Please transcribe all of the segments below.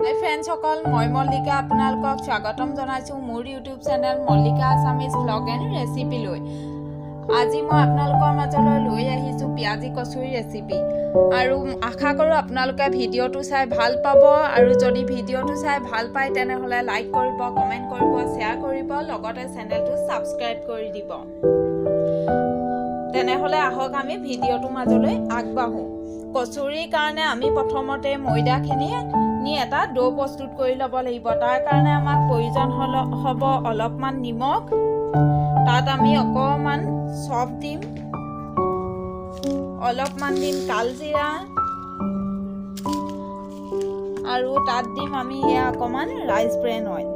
হাই ফ্ৰেণ্ডসকল, মই মল্লিকা আপোনালোকক স্বাগতম জনাইছোঁ মোৰ YouTube channel Mallika Assamese blog and ৰেচিপিলৈ। আজি মই আপোনালোকৰ মাজলৈ লৈ আহিছোঁ পিঁয়াজি কচুৰি ৰেচিপি। আৰু আশা কৰোঁ আপোনালোকে ভিডিঅ'টো চাই ভাল পাব। আৰু যদি ভিডিঅ'টো চাই ভাল পায় তেনেহ'লে লাইক কৰিব, কমেণ্ট কৰিব, শ্বেয়াৰ কৰিব, লগতে চেনেলটো ছাবস্ক্ৰাইব কৰি দিব। তেনেহ'লে আহক আমি ভিডিঅ'টোৰ মাজলৈ আগবাঢ়োঁ। কচুৰিৰ কাৰণে আমি প্ৰথমতে ময়দাখিনি এটা ডো প্ৰস্তুত কৰি ল'ব লাগিব। তাৰ কাৰণে আমাক প্ৰয়োজন হ'ব অলপমান নিমখ, তাত আমি অকণমান চফ দিম, অলপমান দিম কালজিৰা, আৰু তাত দিম আমি অকণমান ৰাইচ ব্ৰেন অইল।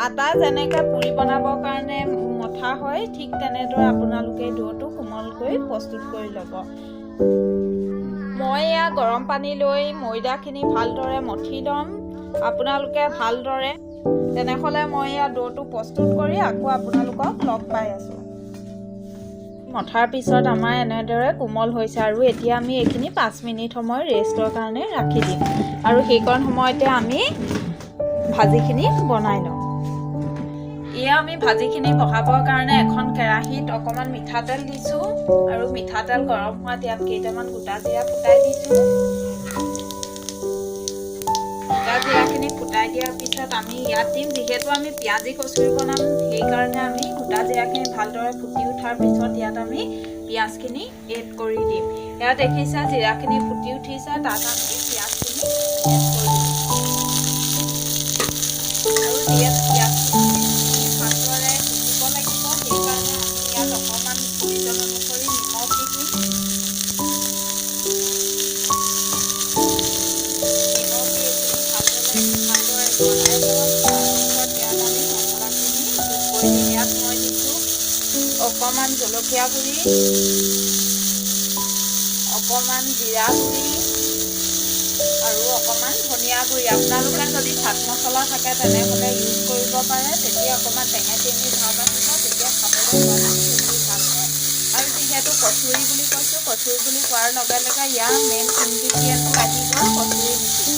আটা যেনেকৈ পুৰি বনাবৰ কাৰণে মঠা হয়, ঠিক তেনেদৰে আপোনালোকে ডোটো কোমলকৈ প্ৰস্তুত কৰি ল'ব। মই গৰম পানী লৈ ময়দাখিনি ভালদৰে মঠি ল'ম। আপোনালোকে ভালদৰে তেনেহ'লে মই ডোটো প্ৰস্তুত কৰি আকৌ আপোনালোকক লগ পাই আছোঁ। মঠাৰ পিছত আমাৰ এনেদৰে কোমল হৈছে, আৰু এতিয়া আমি এইখিনি 5 মিনিট সময় ৰেষ্টৰ কাৰণে ৰাখি দিম। আৰু সেইকণ সময়তে আমি ভাজিখিনি বনাই লওঁ। আমি ভাজিখিনি বহাবৰ কাৰণে এখন কেৰাহীত অকণমান মিঠাতেল দিছোঁ, আৰু মিঠাতেল গৰম হোৱাত ইয়াত কেইটামান গোটা জিৰা ফুটাই দিছোঁ। গোটা জিৰাখিনি ফুটাই দিয়াৰ পিছত আমি ইয়াত দিম, যিহেতু আমি পিঁয়াজি কচুৰি বনাম, সেইকাৰণে আমি গোটা জিৰাখিনি ভালদৰে ফুটি উঠাৰ পিছত ইয়াত আমি পিঁয়াজখিনি এড কৰি দিম। ইয়াত দেখিছে জিৰাখিনি ফুটি উঠিছে, তাত আমি পিঁয়াজখিনি এড কৰি দিম। আৰু পিঁয়াজখিনি ভালদৰে ফুটিব লাগিব, সেইকাৰণে আমি ইয়াত অকণমান প্ৰয়োজন অনুসৰি নিমখ দি দিম। নিমখ দি এইখিনি ভালদৰে বনাই লওঁ। তাৰপিছত ইয়াত আমি মছলাখিনি যোগ কৰি দিম। ইয়াত মই দিছোঁ অকণমান জলকীয়া গুড়ি, অকণমান জিৰা গুড়ি, আৰু অকণমান ধনিয়া গুড়ি। আপোনালোকে যদি চাট মছলা থাকে তেনেহ'লে ইউজ কৰিব পাৰে, তেতিয়া অকণমান টেঙা ভাৱ আহিব, তেতিয়া খাবলৈ বেছি ভাল হয়। আৰু যিহেতু কচুৰি বুলি কৈছোঁ, কচুৰি বুলি কোৱাৰ লগে লগে ইয়াৰ মেইন ইনগ্ৰিডিয়েণ্টটো আহি গ'ল কচুৰি মেথি।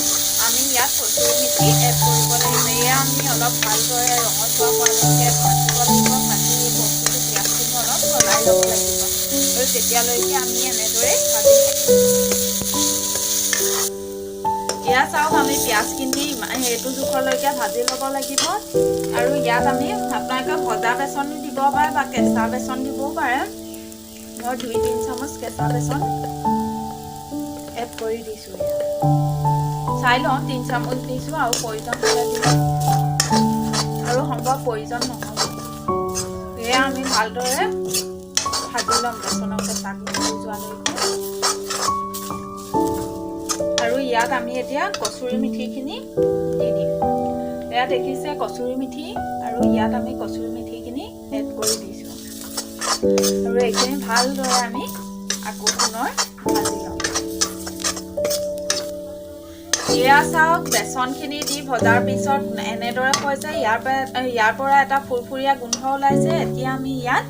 আমি ইয়াত কচুৰি মেথি এড কৰিব লাগিব। এয়া আমি অলপ ভালদৰে ৰঙচুৱা হোৱালৈকে ভাজিব লাগিব। ভাজি এই বস্তুটো পিঁয়াজখিনি অলপ গলাই ল'ব লাগিব, আৰু তেতিয়ালৈকে আমি এনেদৰে ভাজি থাকিম। এয়া চাওক, আমি পিঁয়াজখিনি এইটো জোখলৈকে ভাজি ল'ব লাগিব। আৰু ইয়াত আমি আপোনালোকে ভজা বেচন দিব পাৰে বা কেঁচা বেচন দিবও পাৰে। মই 2-3 চামুচ কেঁচা বেচন এড কৰি দিছোঁ। চাই লওঁ, 3 চামুচ দিছোঁ, আৰু প্ৰয়োজন হ'লে দিম, আৰু সম্ভৱ প্ৰয়োজন নহ'ব। এয়া আমি ভালদৰে ভাজি ল'ম বেচনৰ কেঁচা গুড়ি যোৱালৈকে। আৰু ইয়াত আমি এতিয়া কচুৰি মেথিখিনি দি দিম। এয়া দেখিছে কচুৰি মেথি, আৰু ইয়াত আমি কচুৰি মেথিখিনি এড কৰি দিছোঁ। আৰু এইখিনি ভালদৰে আমি আকৌ পুনৰ ভাজি ল'ম। এয়া চাওক, বেচনখিনি দি ভজাৰ পিছত এনেদৰে হৈছে। ইয়াৰ পৰা এটা ফুৰফুৰীয়া গোন্ধ ওলাইছে। এতিয়া আমি ইয়াত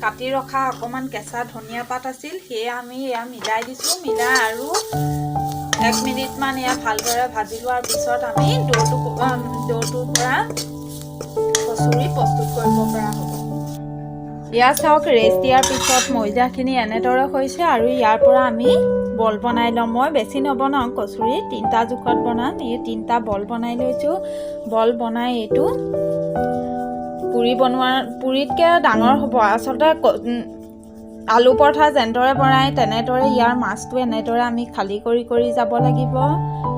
কাটি ৰখা অকণমান কেঁচা ধনিয়া পাত আছিল, সেয়া আমি মিলাই দিছোঁ। মিলাই আৰু 1 মিনিটমান ভালদৰে ভাজি লোৱাৰ পিছত আমি ডোটোৰ পৰা কচুৰি প্ৰস্তুত কৰিব পৰা হ'ব। ইয়াত চাওক, ৰেষ্ট দিয়াৰ পিছত ময়দাখিনি এনেদৰে হৈছে, আৰু ইয়াৰ পৰা আমি বল বনাই ল'ম। মই বেছি নবনাওঁ কচুৰি, 3টা জোখত বনাম। এই 3টা বল বনাই লৈছোঁ। বল বনাই এইটো পুৰিতকৈ ডাঙৰ হ'ব। আচলতে আলু পৰঠা যেনেদৰে বনায় তেনেদৰে ইয়াৰ মাছটো এনেদৰে আমি খালী কৰি যাব লাগিব,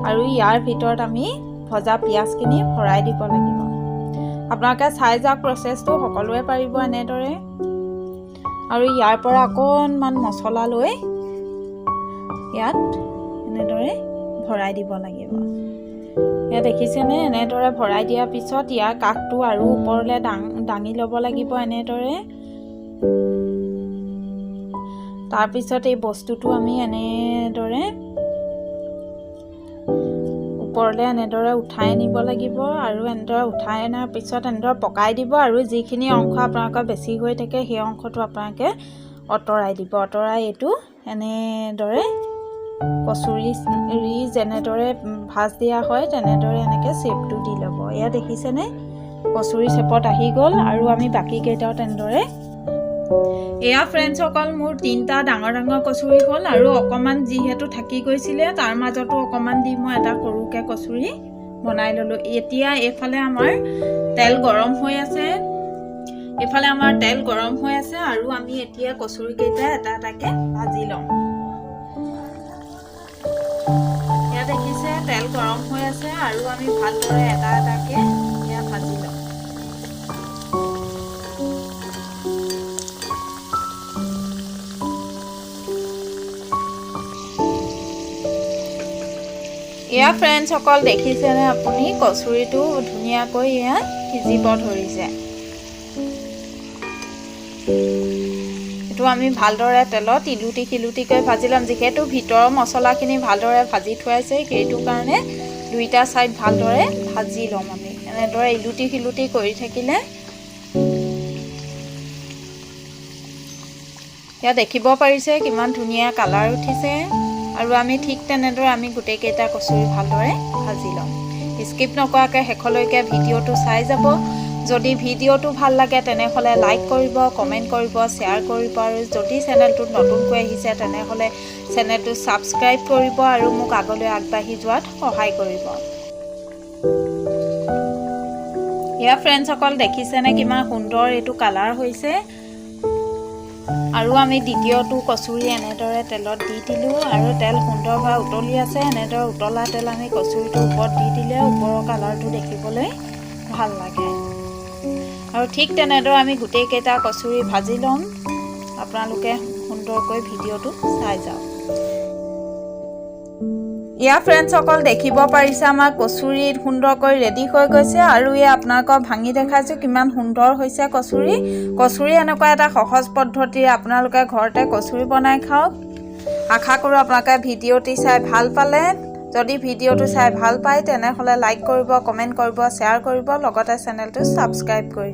আৰু ইয়াৰ ভিতৰত আমি ভজা পিঁয়াজখিনি ভৰাই দিব লাগিব। আপোনালোকে চাই যাওক প্ৰচেছটো, সকলোৱে পাৰিব এনেদৰে। আৰু ইয়াৰ পৰা অকণমান মছলা লৈ ইয়াত এনেদৰে ভৰাই দিব লাগিব। ইয়াত দেখিছেনে, এনেদৰে ভৰাই দিয়াৰ পিছত ইয়াৰ কাষটো আৰু ওপৰলৈ দাঙি ল'ব লাগিব এনেদৰে। তাৰপিছত এই বস্তুটো আমি এনেদৰে ওপৰলৈ এনেদৰে উঠাই আনিব লাগিব, আৰু এনেদৰে উঠাই অনাৰ পিছত এনেদৰে পকাই দিব। আৰু যিখিনি অংশ আপোনালোকৰ বেছি হৈ থাকে সেই অংশটো আপোনালোকে আঁতৰাই দিব। আঁতৰাই এইটো এনেদৰে কচুৰি যেনেদৰে ভাজ দিয়া হয় তেনেদৰে এনেকৈ চেপটো দি ল'ব। এয়া দেখিছেনে কচুৰি চেপত আহি গ'ল আৰু আমি বাকীকেইটাও তেনেদৰে। এয়া ফ্ৰেণ্ডছসকল মোৰ 3টা ডাঙৰ ডাঙৰ কচুৰি হ'ল আৰু অকণমান যিহেতু থাকি গৈছিলে তাৰ মাজতো অকণমান দি মই এটা সৰুকৈ কচুৰি বনাই ল'লোঁ। এতিয়া এইফালে আমাৰ তেল গৰম হৈ আছে আৰু আমি এতিয়া কচুৰিকেইটা এটা এটাকৈ ভাজি ল'ম। এয়া দেখিছে তেল গৰম হৈ আছে আৰু আমি ভালদৰে এটা এটাকৈ এয়া ভাজি ল'ম। এয়া ফ্ৰেণ্ডছসকল দেখিছেনে আপুনি কচুৰিটো ধুনীয়াকৈ এয়া সিজিব ধৰিছে। এইটো আমি ভালদৰে তেলত ইলুটি-শিলুটিকৈ ভাজি ল'ম। যিহেতু ভিতৰৰ মছলাখিনি ভালদৰে ভাজি থোৱাইছে সেইটো কাৰণে 2টা ছাইড ভালদৰে ভাজি ল'ম। আমি এনেদৰে ইলুটি-শিলুটি কৰি থাকিলে ইয়াত দেখিব পাৰিছে কিমান ধুনীয়া কালাৰ উঠিছে আৰু আমি ঠিক তেনেদৰে আমি গোটেইকেইটা কচুৰি ভালদৰে ভাজি ল'ম। স্কিপ নকৰাকৈ শেষলৈকে ভিডিঅ'টো চাই যাব। যদি ভিডিঅ'টো ভাল লাগে তেনেহ'লে লাইক কৰিব, কমেণ্ট কৰিব, শ্বেয়াৰ কৰিব আৰু যদি চেনেলটোত নতুনকৈ আহিছে তেনেহ'লে চেনেলটো ছাবস্ক্ৰাইব কৰিব আৰু মোক আগলৈ আগবাঢ়ি যোৱাত সহায় কৰিব। এয়া ফ্ৰেণ্ডছসকল দেখিছেনে কিমান সুন্দৰ এইটো কালাৰ হৈছে আৰু আমি দ্বিতীয়টো কচুৰি এনেদৰে তেলত দি দিলোঁ আৰু তেল সুন্দৰভাৱে উতলি আছে। এনেদৰে উতলা তেল আমি কচুৰিটোৰ ওপৰত দি দিলে ওপৰৰ কালাৰটো দেখিবলৈ ভাল লাগে আৰু ঠিক তেনেদৰে আমি গোটেইকেইটা কচুৰি ভাজি ল'ম। আপোনালোকে সুন্দৰকৈ ভিডিঅ'টো চাই যাওক। এয়া ফ্ৰেণ্ডছসকল দেখিব পাৰিছে আমাৰ কচুৰি সুন্দৰকৈ ৰেডি হৈ গৈছে আৰু এয়া আপোনালোকক ভাঙি দেখাইছোঁ কিমান সুন্দৰ হৈছে কচুৰি এনেকুৱা এটা সহজ পদ্ধতিৰে আপোনালোকে ঘৰতে কচুৰি বনাই খাওক। আশা কৰোঁ আপোনালোকে ভিডিঅ'টি চাই ভাল পালে। যদি ভিডিঅ'টো চাই ভাল পায় তেনেহ'লে লাইক কৰিব, কমেণ্ট কৰিব, শ্বেয়াৰ কৰিব, লগতে চেনেলটো ছাবস্ক্ৰাইব কৰি